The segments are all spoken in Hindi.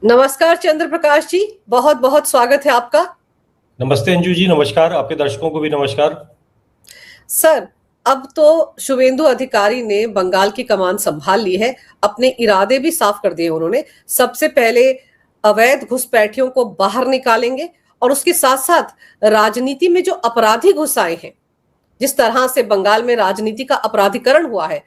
नमस्कार चंद्र प्रकाश जी, बहुत बहुत स्वागत है आपका। नमस्ते अंजू जी, नमस्कार। आपके दर्शकों को भी नमस्कार। सर, अब तो शुभेंदु अधिकारी ने बंगाल की कमान संभाल ली है। अपने इरादे भी साफ कर दिए उन्होंने। सबसे पहले अवैध घुसपैठियों को बाहर निकालेंगे और उसके साथ साथ राजनीति में जो अपराधी घुस आए हैं, जिस तरह से बंगाल में राजनीति का अपराधीकरण हुआ है,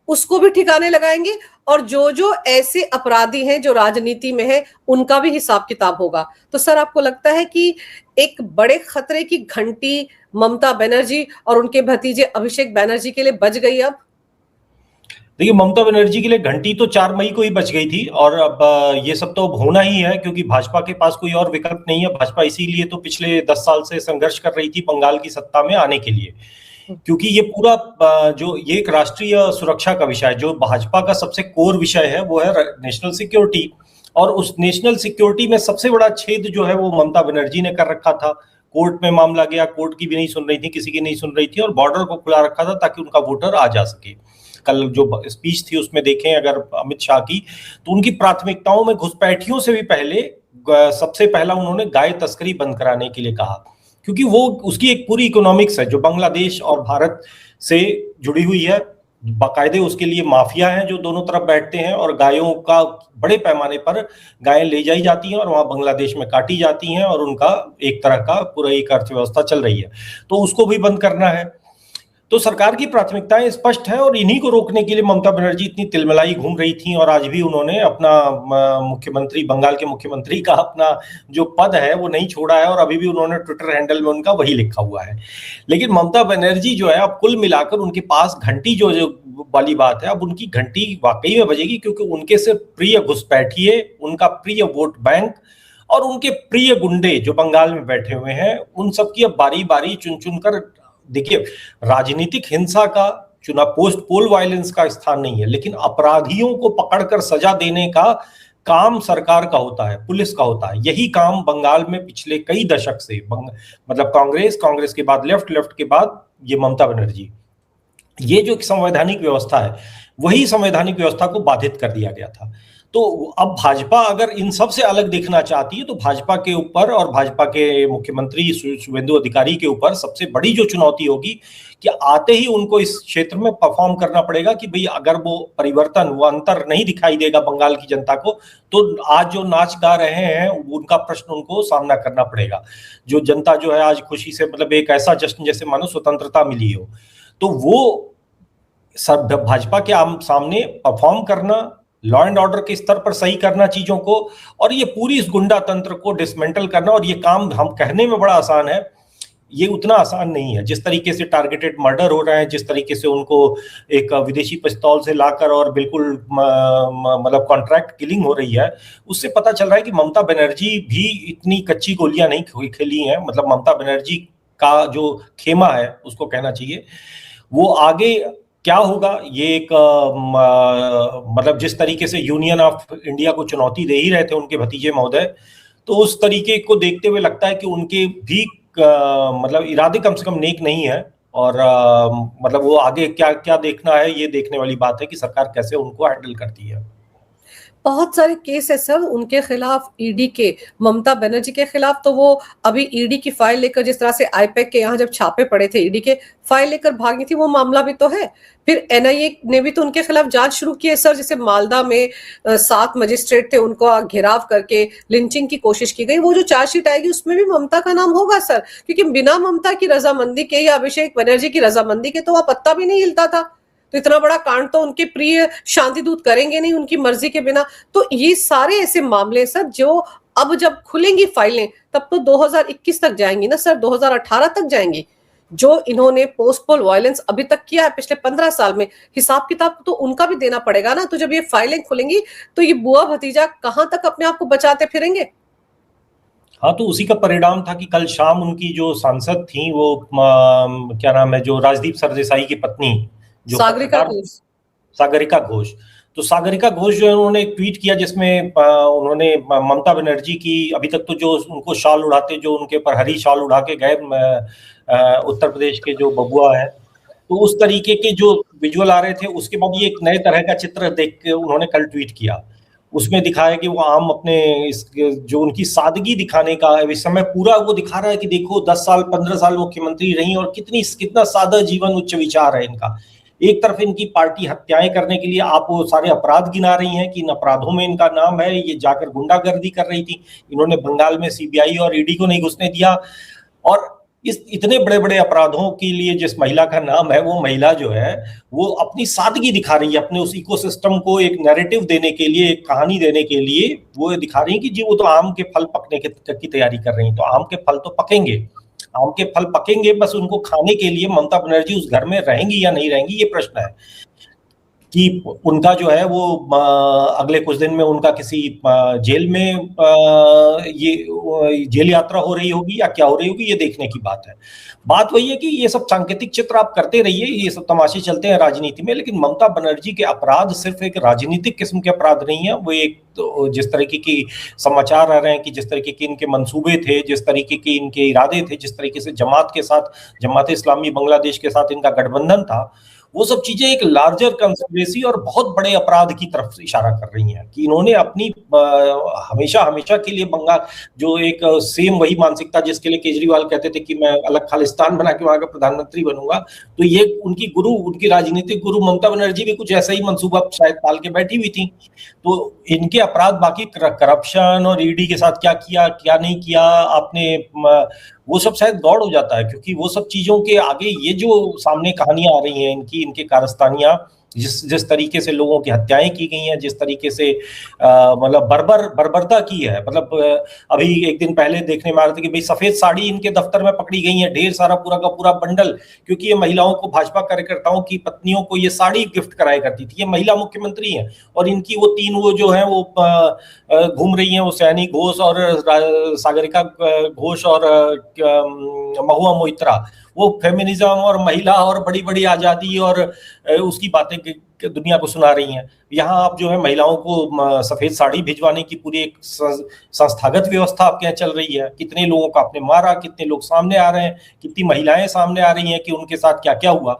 उसको भी ठिकाने लगाएंगे। और जो जो ऐसे अपराधी हैं जो राजनीति में है, उनका भी हिसाब किताब होगा। तो सर, आपको लगता है कि एक बड़े खतरे की घंटी ममता बनर्जी और उनके भतीजे अभिषेक बैनर्जी के लिए बज गई अब? देखिए, ममता बनर्जी के लिए घंटी तो 4 मई को ही बच गई थी और अब ये सब तो अब होना ही है, क्योंकि भाजपा के पास कोई और विकल्प नहीं है। भाजपा इसीलिए तो पिछले 10 साल से संघर्ष कर रही थी बंगाल की सत्ता में आने के लिए, क्योंकि ये पूरा जो ये एक राष्ट्रीय सुरक्षा का विषय है। जो भाजपा का सबसे कोर विषय है वो है नेशनल सिक्योरिटी, और उस नेशनल सिक्योरिटी में सबसे बड़ा छेद जो है वो ममता बनर्जी ने कर रखा था। कोर्ट में मामला गया, कोर्ट की भी नहीं सुन रही थी, किसी की नहीं सुन रही थी, और बॉर्डर को खुला रखा था ताकि उनका वोटर आ जा सके। कल जो स्पीच थी उसमें देखें अगर अमित शाह की, तो उनकी प्राथमिकताओं में घुसपैठियों से भी पहले सबसे पहला उन्होंने गाय तस्करी बंद कराने के लिए कहा, क्योंकि वो उसकी एक पूरी इकोनॉमिक्स है जो बांग्लादेश और भारत से जुड़ी हुई है। बाकायदे उसके लिए माफिया हैं जो दोनों तरफ बैठते हैं, और गायों का बड़े पैमाने पर गायें ले जाई जाती हैं और वहां बांग्लादेश में काटी जाती हैं, और उनका एक तरह का पूरा एक अर्थव्यवस्था चल रही है। तो उसको भी बंद करना है। तो सरकार की प्राथमिकताएं स्पष्ट है, और इन्हीं को रोकने के लिए ममता बनर्जी इतनी तिलमिलाई घूम रही थी। और आज भी उन्होंने अपना मुख्यमंत्री, बंगाल के मुख्यमंत्री का अपना जो पद है वो नहीं छोड़ा है, और अभी भी उन्होंने ट्विटर हैंडल में उनका वही लिखा हुआ है। लेकिन ममता बनर्जी जो है, अब कुल मिलाकर उनके पास घंटी जो वाली बात है, अब उनकी घंटी वाकई में बजेगी, क्योंकि उनके से प्रिय घुसपैठिए, उनका प्रिय वोट बैंक और उनके प्रिय गुंडे जो बंगाल में बैठे हुए हैं, उन सबकी अब बारी बारी चुन चुन कर, देखिए, राजनीतिक हिंसा का चुनाव पोस्ट पोल वायलेंस का स्थान नहीं है, लेकिन अपराधियों को पकड़कर सजा देने का काम सरकार का होता है, पुलिस का होता है। यही काम बंगाल में पिछले कई दशक से मतलब कांग्रेस के बाद लेफ्ट के बाद ये ममता बनर्जी, ये जो संवैधानिक व्यवस्था है, वही संवैधानिक व्यवस्था को बाधित कर दिया गया था। तो अब भाजपा अगर इन सब से अलग दिखना चाहती है, तो भाजपा के ऊपर और भाजपा के मुख्यमंत्री शुभेंदु अधिकारी के ऊपर सबसे बड़ी जो चुनौती होगी कि आते ही उनको इस क्षेत्र में परफॉर्म करना पड़ेगा कि भाई अगर वो परिवर्तन, वो अंतर नहीं दिखाई देगा बंगाल की जनता को, तो आज जो नाच गा रहे हैं उनका प्रश्न उनको सामना करना पड़ेगा। जो जनता जो है आज खुशी से, मतलब एक ऐसा जश्न जैसे मानो स्वतंत्रता मिली हो, तो वो सब भाजपा के सामने परफॉर्म करना, लॉ एंड ऑर्डर के स्तर पर सही करना चीजों को, और ये पूरी इस गुंडा तंत्र को डिसमेंटल करना। और ये काम हम कहने में बड़ा आसान है, ये उतना आसान नहीं है। जिस तरीके से टारगेटेड मर्डर हो रहे हैं, जिस तरीके से उनको एक विदेशी पिस्तौल से लाकर और बिल्कुल मतलब कॉन्ट्रैक्ट किलिंग हो रही है, उससे पता चल रहा है कि ममता बनर्जी भी इतनी कच्ची गोलियां नहीं खेली हैं। मतलब ममता बनर्जी का जो खेमा है, उसको कहना चाहिए, वो आगे क्या होगा, ये एक मतलब जिस तरीके से यूनियन ऑफ इंडिया को चुनौती दे ही रहे थे उनके भतीजे महोदय, तो उस तरीके को देखते हुए लगता है कि उनके भी मतलब इरादे कम से कम नेक नहीं है। और मतलब वो आगे क्या क्या देखना है, ये देखने वाली बात है कि सरकार कैसे उनको हैंडल करती है। बहुत सारे केस है सर उनके खिलाफ, ईडी के। ममता बनर्जी के खिलाफ तो वो अभी ईडी की फाइल लेकर, जिस तरह से आईपैक के यहाँ जब छापे पड़े थे, ईडी के फाइल लेकर भागी थी, वो मामला भी तो है। फिर एनआईए ने भी तो उनके खिलाफ जांच शुरू की है सर। जैसे मालदा में 7 मजिस्ट्रेट थे, उनको घेराव करके लिंचिंग की कोशिश की गई। वो जो चार्जशीट आएगी उसमें भी ममता का नाम होगा सर, क्योंकि बिना ममता की रजामंदी के या अभिषेक बनर्जी की रजामंदी के तो वह पत्ता भी नहीं हिलता था। तो इतना बड़ा कांड तो उनके प्रिय शांति दूत करेंगे नहीं उनकी मर्जी के बिना। तो ये सारे ऐसे मामले सर जो अब जब खुलेंगी फाइलें तब तो 2021 तक जाएंगी ना सर, 2018 तक जाएंगी। जो इन्होंने पोस्ट पोल वायलेंस अभी तक किया है पिछले 15 साल में, हिसाब किताब तो उनका भी देना पड़ेगा ना। तो जब ये फाइलें खुलेंगी तो ये बुआ भतीजा कहां तक अपने आप को बचाते फिरेंगे। हाँ, तो उसी का परिणाम था कि कल शाम उनकी जो सांसद थी, वो क्या नाम है, जो राजदीप सरदेसाई की पत्नी, जो सागरिका घोष, सागरिका घोष, तो सागरिका घोष जो है, उन्होंने एक ट्वीट किया जिसमें उन्होंने ममता बनर्जी की, अभी तक तो जो उनको शाल उड़ाते, जो उनके ऊपर हरी शाल उड़ा के गए उत्तर प्रदेश के जो बबुआ है, तो उस तरीके के जो विजुअल आ रहे थे, उसके बाद ये एक नए तरह का चित्र देख के उन्होंने कल ट्वीट किया। उसमें दिखाया कि वो आम अपने जो उनकी सादगी दिखाने का इस समय पूरा वो दिखा रहा है कि देखो 10 साल 15 साल मुख्यमंत्री रही और कितना सादा जीवन, उच्च विचार है इनका। एक तरफ इनकी पार्टी हत्याएं करने के लिए आप वो सारे अपराध गिना रही हैं कि इन अपराधों में इनका नाम है, ये जाकर गुंडागर्दी कर रही थी, इन्होंने बंगाल में सीबीआई और ईडी को नहीं घुसने दिया। और इस इतने बड़े बड़े अपराधों के लिए जिस महिला का नाम है, वो महिला जो है वो अपनी सादगी दिखा रही है, अपने उस इकोसिस्टम को एक नैरेटिव देने के लिए, एक कहानी देने के लिए वो दिखा रही है कि जी वो तो आम के फल पकने की तैयारी कर रही हैं। तो आम के फल तो पकेंगे, आम के फल पकेंगे, बस उनको खाने के लिए ममता बनर्जी उस घर में रहेंगी या नहीं रहेंगी, ये प्रश्न है। कि उनका जो है वो अगले कुछ दिन में उनका किसी जेल में ये जेल यात्रा हो रही होगी या क्या हो रही होगी, ये देखने की बात है। बात वही है कि ये सब सांकेतिक चित्र आप करते रहिए, ये सब तमाशे चलते हैं राजनीति में, लेकिन ममता बनर्जी के अपराध सिर्फ एक राजनीतिक किस्म के अपराध नहीं है। वो एक तो जिस तरीके की समाचार आ रहे हैं कि जिस तरीके के इनके मंसूबे थे, जिस तरीके के इनके इरादे थे, जिस तरीके से जमात के साथ, जमात इस्लामी बांग्लादेश के साथ इनका गठबंधन था, वो सब चीजें एक लार्जर कंस्पिरेसी और बहुत बड़े अपराध की तरफ इशारा कर रही हैं कि इन्होंने अपनी हमेशा हमेशा के लिए बंगाल जो एक सेम वही मानसिकता जिसके लिए केजरीवाल कहते थे कि मैं अलग खालिस्तान बना के वहां का प्रधानमंत्री बनूंगा, तो ये उनकी गुरु, उनकी राजनीतिक गुरु ममता बनर्जी भी कुछ ऐसा ही मंसूबा शायद पाल के बैठी हुई थी। तो इनके अपराध बाकी करप्शन और ईडी के साथ क्या किया क्या नहीं किया आपने, वो सब शायद गौड़ हो जाता है, क्योंकि वो सब चीजों के आगे ये जो सामने कहानियां आ रही हैं इनके कारस्तानियां, जिस तरीके से लोगों की हत्याएं की गई हैं, जिस तरीके से मतलब बर्बरता की है। मतलब अभी एक दिन पहले देखने में आ रहा था कि भाई सफेद साड़ी इनके दफ्तर में पकड़ी गई है, ढेर सारा पूरा का पूरा बंडल, क्योंकि ये महिलाओं को, भाजपा कार्यकर्ताओं की पत्नियों को ये साड़ी गिफ्ट कराया करती थी। ये महिला मुख्यमंत्री हैं और इनकी वो तीन वो जो है वो घूम रही हैं, वो सैनी घोष और सागरिका घोष और महुआ मोइत्रा, वो फेमिनिज्म और महिला और बड़ी बड़ी आजादी और उसकी बातें दुनिया को सुना रही हैं। यहाँ आप जो है महिलाओं को सफेद साड़ी भिजवाने की पूरी एक संस्थागत व्यवस्था आपके यहाँ चल रही है। कितने लोगों को आपने मारा, कितने लोग सामने आ रहे हैं, कितनी महिलाएं सामने आ रही हैं कि उनके साथ क्या क्या हुआ।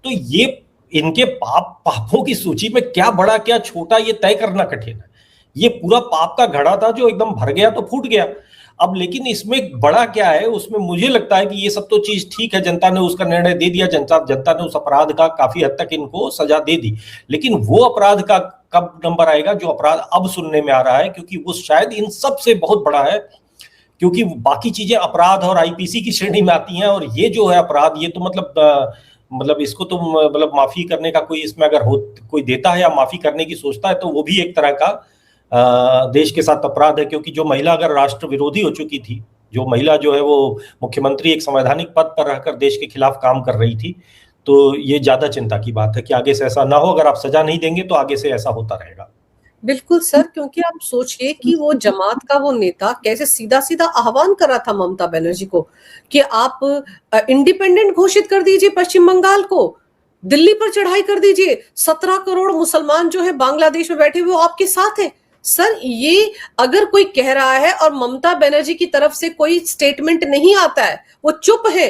तो ये इनके पापों की सूची में क्या बड़ा क्या छोटा ये तय करना कठिन है। ये पूरा पाप का घड़ा था जो एकदम भर गया तो फूट गया। अब लेकिन इसमें बड़ा क्या है, उसमें मुझे लगता है कि ये सब तो चीज ठीक है, जनता ने उसका निर्णय दे दिया, जनता ने उस अपराध का काफी हद तक इनको सजा दे दी, लेकिन वो अपराध का कब नंबर आएगा जो अपराध अब सुनने में आ रहा है, क्योंकि वो शायद इन सब से बहुत बड़ा है, क्योंकि बाकी चीजें अपराध और आईपीसी की श्रेणी में आती हैं, और ये जो है अपराध, ये तो मतलब इसको तो मतलब माफी करने का कोई इसमें अगर कोई देता है या माफी करने की सोचता है तो वो भी एक तरह का देश के साथ अपराध है। क्योंकि जो महिला अगर राष्ट्र विरोधी हो चुकी थी, जो महिला जो है वो मुख्यमंत्री एक संवैधानिक पद पर रहकर देश के खिलाफ काम कर रही थी, तो ये ज्यादा चिंता की बात है कि आगे से ऐसा ना हो। अगर आप सजा नहीं देंगे तो आगे से ऐसा होता रहेगा। बिल्कुल सर, क्योंकि आप सोचिए कि वो जमात का वो नेता कैसे सीधा सीधा आह्वान कर रहा था ममता बनर्जी को कि आप इंडिपेंडेंट घोषित कर दीजिए पश्चिम बंगाल को, दिल्ली पर चढ़ाई कर दीजिए, 17 करोड़ मुसलमान जो है बांग्लादेश में बैठे हुए वो आपके साथ है। सर, ये अगर कोई कह रहा है और ममता बनर्जी की तरफ से कोई स्टेटमेंट नहीं आता है, वो चुप है,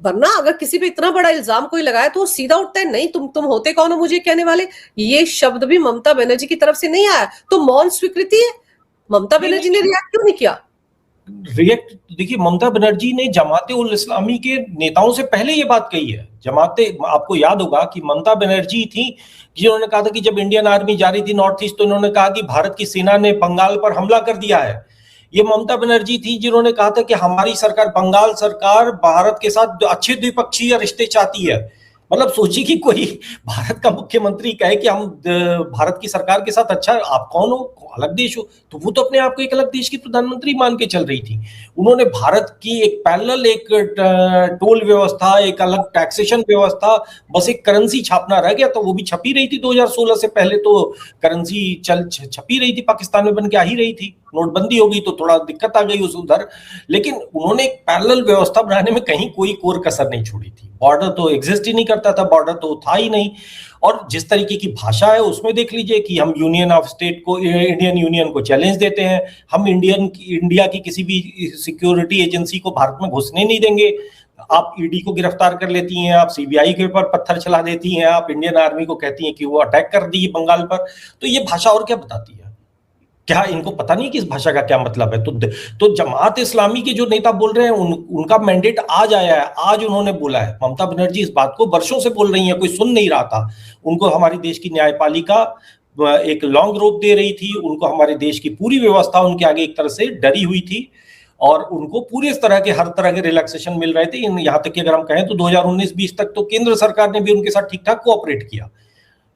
वरना अगर किसी पे इतना बड़ा इल्जाम कोई लगाए तो वो सीधा उठता है, नहीं तुम होते कौन हो मुझे कहने वाले। ये शब्द भी ममता बनर्जी की तरफ से नहीं आया, तो मौन स्वीकृति है। ममता बनर्जी ने रिएक्ट क्यों नहीं किया? रिएक्ट देखिए, ममता बनर्जी ने जमाते उल इस्लामी के नेताओं से पहले ये बात कही है। जमाते, आपको याद होगा कि ममता बनर्जी थी जिन्होंने कहा था कि जब इंडियन आर्मी जा रही थी नॉर्थ ईस्ट, तो इन्होंने कहा कि भारत की सेना ने बंगाल पर हमला कर दिया है। ये ममता बनर्जी थी जिन्होंने कहा था कि हमारी सरकार, बंगाल सरकार, भारत के साथ अच्छे द्विपक्षीय रिश्ते चाहती है। मतलब सोचिए कि कोई भारत का मुख्यमंत्री कहे कि हम भारत की सरकार के साथ अच्छा, आप कौन हो, अलग देश हो, तो वो तो अपने आप को एक अलग देश की प्रधानमंत्री मान के चल रही थी। उन्होंने भारत की एक पैरेलल एक टोल व्यवस्था, एक अलग टैक्सेशन व्यवस्था, बस एक करेंसी छापना रह गया, तो वो भी छपी रही थी 2016 से पहले, तो करेंसी छपी रही थी, पाकिस्तान में बन के आ ही रही थी। नोटबंदी हो गई तो थोड़ा दिक्कत आ गई उस उधर, लेकिन उन्होंने एक पैरेलल व्यवस्था बनाने में कहीं कोई कोर कसर नहीं छोड़ी थी। बॉर्डर तो एग्जिस्ट ही नहीं करता था, बॉर्डर तो था ही नहीं। और जिस तरीके की भाषा है उसमें देख लीजिए कि हम यूनियन ऑफ स्टेट को, इंडियन यूनियन को चैलेंज देते हैं, हम इंडिया की किसी भी सिक्योरिटी एजेंसी को भारत में घुसने नहीं देंगे। आप ईडी को गिरफ्तार कर लेती हैं, आप सीबीआई के ऊपर पत्थर चला देती हैं, आप इंडियन आर्मी को कहती हैं कि वो अटैक कर दी बंगाल पर। तो ये भाषा और क्या बताती है? क्या इनको पता नहीं कि इस भाषा का क्या मतलब है? तो जमात इस्लामी के जो नेता बोल रहे हैं उनका मैंडेट आज आया है, आज उन्होंने बोला है। ममता बनर्जी इस बात को वर्षों से बोल रही है, कोई सुन नहीं रहा था। उनको हमारे देश की न्यायपालिका एक लॉन्ग रोप दे रही थी, उनको हमारे देश की पूरी व्यवस्था उनके आगे एक तरह से डरी हुई थी और उनको पूरी इस तरह के हर तरह के रिलैक्सेशन मिल रहे थे। यहाँ तक कि अगर हम कहें तो 2019-20 तक तो केंद्र सरकार ने भी उनके साथ ठीक ठाक कोऑपरेट किया,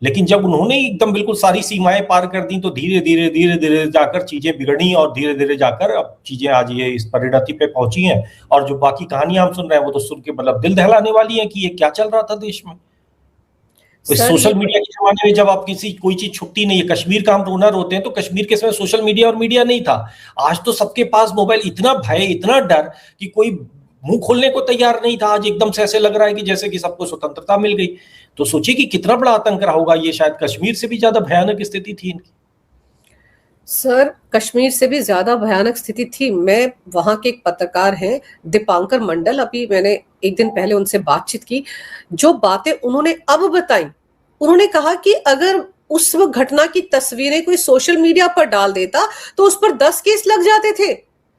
लेकिन जब उन्होंने एकदम बिल्कुल सारी सीमाएं पार कर दी तो धीरे धीरे जाकर चीजें बिगड़ी और धीरे धीरे जाकर अब चीजें आज ये इस परिणति पे पहुंची हैं। और जो बाकी कहानियां हम सुन रहे हैं वो तो सुन के मतलब दिल दहलाने वाली है कि ये क्या चल रहा था देश में। तो सोशल मीडिया के जमाने में जब आप कोई चीज छुपती नहीं है, कश्मीर का हम रोना रोते हैं तो कश्मीर के समय सोशल मीडिया और मीडिया नहीं था। आज तो सबके पास मोबाइल, इतना भय, इतना डर कि कोई मुंह खोलने को तैयार नहीं था। आज एकदम से ऐसे लग रहा है कि जैसे कि सबको स्वतंत्रता मिल गई। तो सोचिए कि कितना बड़ा आतंक रहा होगा। ये शायद कश्मीर से भी ज्यादा भयानक स्थिति थी इनकी। सर, कश्मीर से भी ज्यादा भयानक स्थिति थी। मैं वहां के एक पत्रकार हैं दीपांकर मंडल, अभी मैंने एक दिन पहले उनसे बातचीत की। जो बातें उन्होंने अब बताई, उन्होंने कहा कि अगर उस घटना की तस्वीरें कोई सोशल मीडिया पर डाल देता तो उस पर 10 केस लग जाते थे।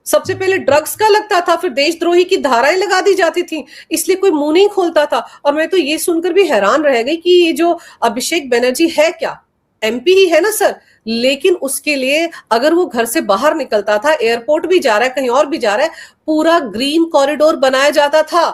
सबसे पहले ड्रग्स का लगता था, फिर देशद्रोही की धाराएं लगा दी जाती थी, इसलिए कोई मुंह नहीं खोलता था। और मैं तो ये सुनकर भी हैरान रह गई कि ये जो अभिषेक बनर्जी है, क्या एमपी ही है ना सर, लेकिन उसके लिए अगर वो घर से बाहर निकलता था, एयरपोर्ट भी जा रहा है, कहीं और भी जा रहा है, पूरा ग्रीन कॉरिडोर बनाया जाता था,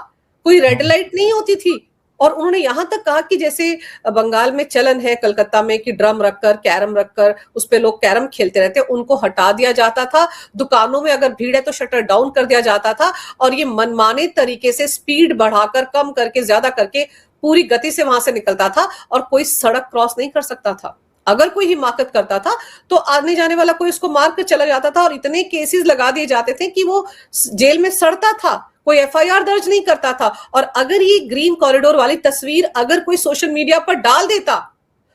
कोई रेड लाइट नहीं होती थी। और उन्होंने यहां तक कहा कि जैसे बंगाल में चलन है कलकत्ता में कि ड्रम रखकर, कैरम रखकर उस पे लोग कैरम खेलते रहते, उनको हटा दिया जाता था। दुकानों में अगर भीड़ है तो शटर डाउन कर दिया जाता था और ये मनमाने तरीके से स्पीड बढ़ाकर, कम करके, ज्यादा करके पूरी गति से वहां से निकलता था और कोई सड़क क्रॉस नहीं कर सकता था। अगर कोई हिमाकत करता था तो आने जाने वाला कोई उसको मार कर चला जाता था और इतने केसेस लगा दिए जाते थे कि वो जेल में सड़ता था, कोई एफआईआर दर्ज नहीं करता था। और अगर ये ग्रीन कॉरिडोर वाली तस्वीर अगर कोई सोशल मीडिया पर डाल देता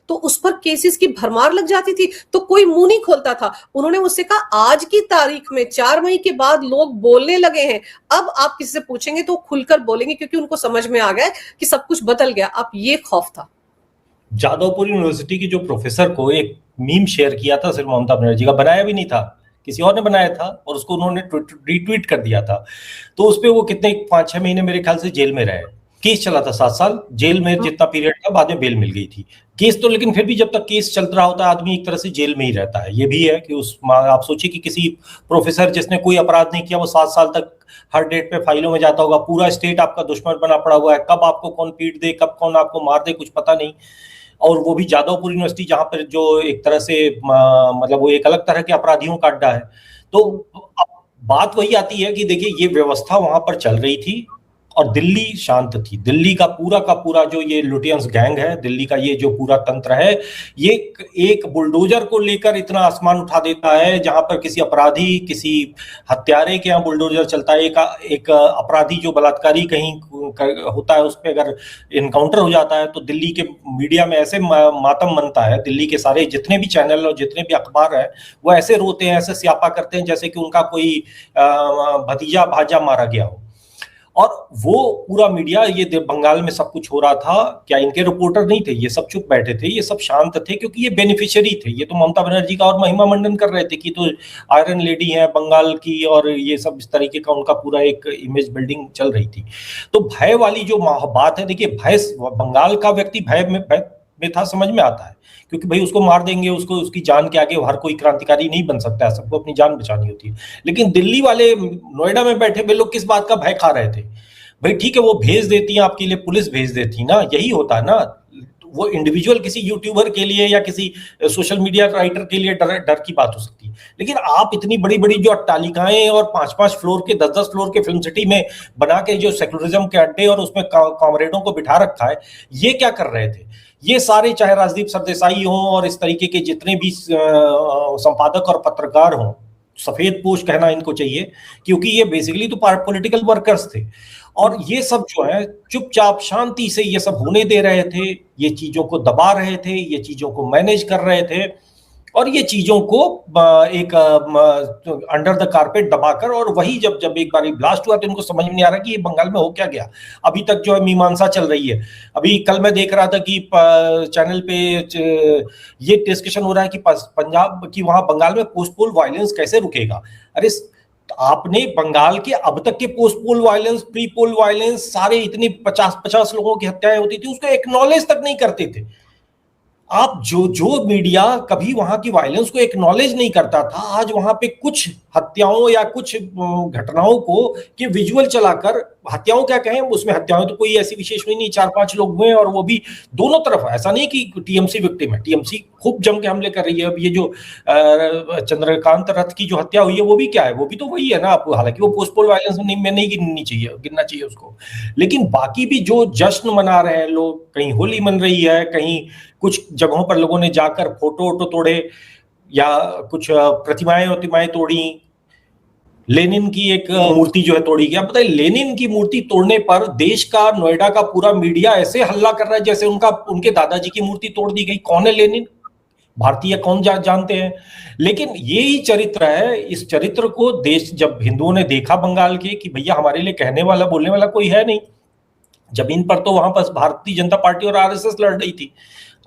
तो उस पर केसेस की भरमार लग जाती थी, तो कोई मुंह नहीं खोलता था। उन्होंने मुझसे कहा आज की तारीख में 4 मई के बाद लोग बोलने लगे हैं। अब आप किसी से पूछेंगे तो खुलकर बोलेंगे क्योंकि उनको समझ में आ गया कि सब कुछ बदल गया। अब ये खौफ था। जादवपुर यूनिवर्सिटी की जो प्रोफेसर को एक मीम शेयर किया था सिर्फ ममता बनर्जी का, बनाया भी नहीं था, किसी और ने बनाया था और उसको उन्होंने रीट्वीट कर दिया था। तो उस पे वो कितने 5-6 महीने मेरे ख्याल से जेल में रहे। केस चला था 7 साल, जेल में जितना पीरियड था बाद में बेल मिल गई थी। केस तो, लेकिन फिर भी जब तक केस चल रहा होता है आदमी एक तरह से जेल में ही रहता है। ये भी है कि आप सोचिए कि किसी प्रोफेसर जिसने कोई अपराध नहीं किया वो 7 साल तक हर डेट पे फाइलों में जाता होगा, पूरा स्टेट आपका दुश्मन बना पड़ा हुआ है, कब आपको कौन पीट दे, कब कौन आपको मार दे, कुछ पता नहीं। और वो भी जादवपुर यूनिवर्सिटी जहां पर जो एक तरह से मतलब वो एक अलग तरह के अपराधियों का अड्डा है। तो बात वही आती है कि देखिए ये व्यवस्था वहां पर चल रही थी और दिल्ली शांत थी। दिल्ली का पूरा जो ये लुटियंस गैंग है, दिल्ली का ये जो पूरा तंत्र है, ये एक बुलडोजर को लेकर इतना आसमान उठा देता है। जहां पर किसी अपराधी, किसी हत्यारे के यहाँ बुलडोजर चलता है, एक अपराधी जो बलात्कारी कहीं होता है उस पर अगर इनकाउंटर हो जाता है तो दिल्ली के मीडिया में ऐसे मातम मनता है। दिल्ली के सारे जितने भी चैनल और जितने भी अखबार हैं वो ऐसे रोते हैं, ऐसे स्यापा करते हैं जैसे कि उनका कोई भतीजा भाजा मारा गया हो। और वो पूरा मीडिया, ये बंगाल में सब कुछ हो रहा था, क्या इनके रिपोर्टर नहीं थे? ये सब चुप बैठे थे, ये सब शांत थे क्योंकि ये बेनिफिशियरी थे। ये तो ममता बनर्जी का और महिमा मंडन कर रहे थे कि तो आयरन लेडी है बंगाल की, और ये सब इस तरीके का उनका पूरा एक इमेज बिल्डिंग चल रही थी। तो भय वाली जो बात है, देखिए भय, बंगाल का व्यक्ति भय में था, समझ में आता है, क्योंकि भाई उसको मार देंगे, उसको उसकी जान के आगे हर कोई क्रांतिकारी नहीं बन सकता है, सबको अपनी जान बचानी होती है। लेकिन दिल्ली वाले, नोएडा में बैठे वे लोग किस बात का भय खा रहे थे? भाई ठीक है, वो भेज देती है आपके लिए, पुलिस भेज देती ना, यही होता है ना। वो इंडिविजुअल किसी यूट्यूबर के लिए या किसी सोशल मीडिया राइटर के लिए डर की बात हो सकती है, लेकिन आप इतनी बड़ी बड़ी जो अट्टालिकाएं और 5-5 फ्लोर के, 10-10 फ्लोर के फिल्म सिटी में बना के जो सेकुलरिज्म के अड्डे और उसमें कॉमरेडों को बिठा रखा है, ये क्या कर रहे थे? ये सारे, चाहे राजदीप सरदेसाई हों और इस तरीके के जितने भी संपादक और पत्रकार हों, सफेद पोश कहना इनको चाहिए, क्योंकि ये बेसिकली तो पॉलिटिकल वर्कर्स थे। और ये सब जो है चुपचाप शांति से ये सब होने दे रहे थे, ये चीजों को दबा रहे थे, ये चीजों को मैनेज कर रहे थे। और ये चीजों को एक अंडर द कारपेट दबाकर, और वही जब जब एक बार ब्लास्ट हुआ तो इनको समझ में नहीं आ रहा कि ये बंगाल में हो क्या गया। अभी तक जो है मीमांसा चल रही है। अभी कल मैं देख रहा था कि चैनल पे ये डिस्कशन हो रहा है कि पंजाब की वहां बंगाल में पोस्ट पोल वायलेंस कैसे रुकेगा। अरे आपने बंगाल के अब तक के पोस्ट पोल वायलेंस, प्री पोल वायलेंस, सारे इतनी 50-50 लोगों की हत्याएं होती थी, उसको एक्नॉलेज तक नहीं करते थे आप। जो मीडिया कभी वहां की वायलेंस को एक्नॉलेज नहीं करता था, आज वहां पे कुछ हत्याओं या कुछ घटनाओं को के विजुअल चलाकर, हत्याओं क्या कहें, उसमें हत्याएं तो कोई ऐसी विशेष हुई नहीं, 4-5 लोग हुए और वो भी दोनों तरफ। ऐसा नहीं कि टीएमसी विक्टिम है, टीएमसी खूब जम के हमले कर रही है। अब ये जो चंद्रकांत रथ की जो हत्या हुई है वो भी क्या है, वो भी तो वही है ना। आपको हालांकि वो पोस्ट पोल वायलेंस में नहीं गिनना चाहिए उसको, लेकिन बाकी भी जो जश्न मना रहे हैं लोग, कहीं होली मन रही है, कहीं कुछ जगहों पर लोगों ने जाकर फोटो वोटो तोड़े या कुछ प्रतिमाएं प्रतिमाएं तोड़ी। लेनिन की एक मूर्ति जो है तोड़ी गई। आप बताइए, लेनिन की मूर्ति तोड़ने पर देश का, नोएडा का पूरा मीडिया ऐसे हल्ला कर रहा है जैसे उनके दादाजी की मूर्ति तोड़ दी गई। कौन है लेनिन? भारतीय कौन जानते हैं? लेकिन यही चरित्र है। इस चरित्र को देश, जब हिंदुओं ने देखा बंगाल के कि भैया हमारे लिए कहने वाला बोलने वाला कोई है नहीं, जमीन पर तो वहां पर भारतीय जनता पार्टी और आरएसएस लड़ रही थी,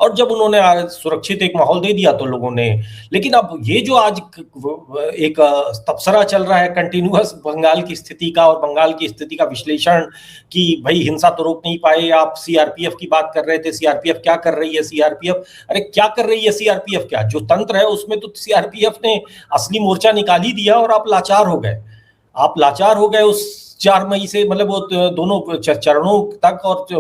और जब उन्होंने सुरक्षित एक माहौल दे दिया तो लोगों ने। लेकिन अब ये जो आज एक तबसरा चल रहा है कंटिन्यूअस बंगाल की स्थिति का, और बंगाल की स्थिति का विश्लेषण कि भाई हिंसा तो रोक नहीं पाए। आप सीआरपीएफ की बात कर रहे थे, सीआरपीएफ क्या कर रही है? सीआरपीएफ, अरे क्या कर रही है सीआरपीएफ? क्या जो तंत्र है उसमें तो सीआरपीएफ ने असली मोर्चा निकाल ही दिया, और आप लाचार हो गए। आप लाचार हो गए उस 4 मई से, मतलब वो दोनों चरणों तक, और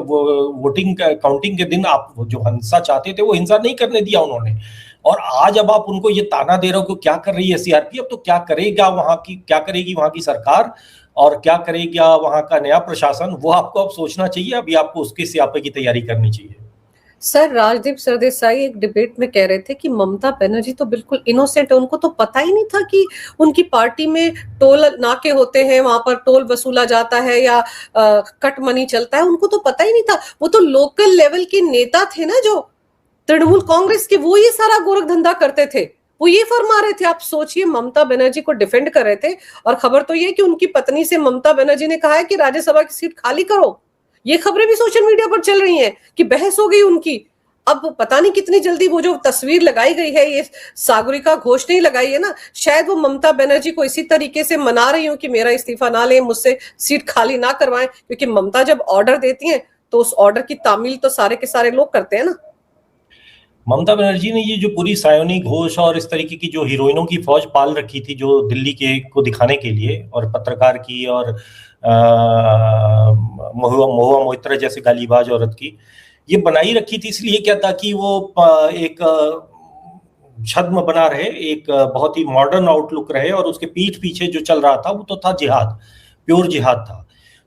वोटिंग काउंटिंग के दिन आप जो हिंसा चाहते थे वो हिंसा नहीं करने दिया उन्होंने। और आज अब आप उनको ये ताना दे रहे हो कि क्या कर रही है सीआरपीएफ, तो क्या करेगा क्या करेगी वहां की सरकार, और क्या करेगा वहां का नया प्रशासन, वो आपको अब सोचना चाहिए। अभी आपको उसके स्यापे की तैयारी करनी चाहिए। सर, राजदीप सरदेसाई एक डिबेट में कह रहे थे कि ममता बनर्जी तो बिल्कुल इनोसेंट है, उनको तो पता ही नहीं था कि उनकी पार्टी में टोल नाके होते हैं, वहां पर टोल वसूला जाता है या कट मनी चलता है, उनको तो पता ही नहीं था। वो तो लोकल लेवल के नेता थे ना, जो तृणमूल कांग्रेस के, वो ये सारा गोरख धंधा करते थे, वो ये फरमा रहे थे। आप सोचिए, ममता बनर्जी को डिफेंड कर रहे थे, और खबर तो ये कि उनकी पत्नी से ममता बनर्जी ने कहा है कि राज्यसभा की सीट खाली करो। ये खबरें भी सोशल मीडिया पर चल रही हैं कि बहस हो गई उनकी। अब पता नहीं कितनी जल्दी वो जो तस्वीर लगाई गई है, ये सागरिका घोष ने लगाई है ना, शायद वो ममता बनर्जी को इसी तरीके से मना रही हूँ कि मेरा इस्तीफा ना लें, मुझसे सीट खाली ना करवाएं, क्योंकि ममता जब ऑर्डर देती हैं तो उस ऑर्डर की तामील तो सारे के सारे लोग करते हैं ना। ममता बनर्जी ने ये जो पूरी सायोनी घोष और इस तरीके की जो हीरोइनों की फौज पाल रखी थी, जो दिल्ली के को दिखाने के लिए, और पत्रकार की और महुआ मोइत्रा जैसे गालीबाज औरत की ये बनाई रखी थी, इसलिए क्या था कि वो एक छद्म बना रहे, एक बहुत ही मॉडर्न आउटलुक रहे, और उसके पीठ पीछे जो चल रहा था वो तो था जिहाद, प्योर जिहाद था।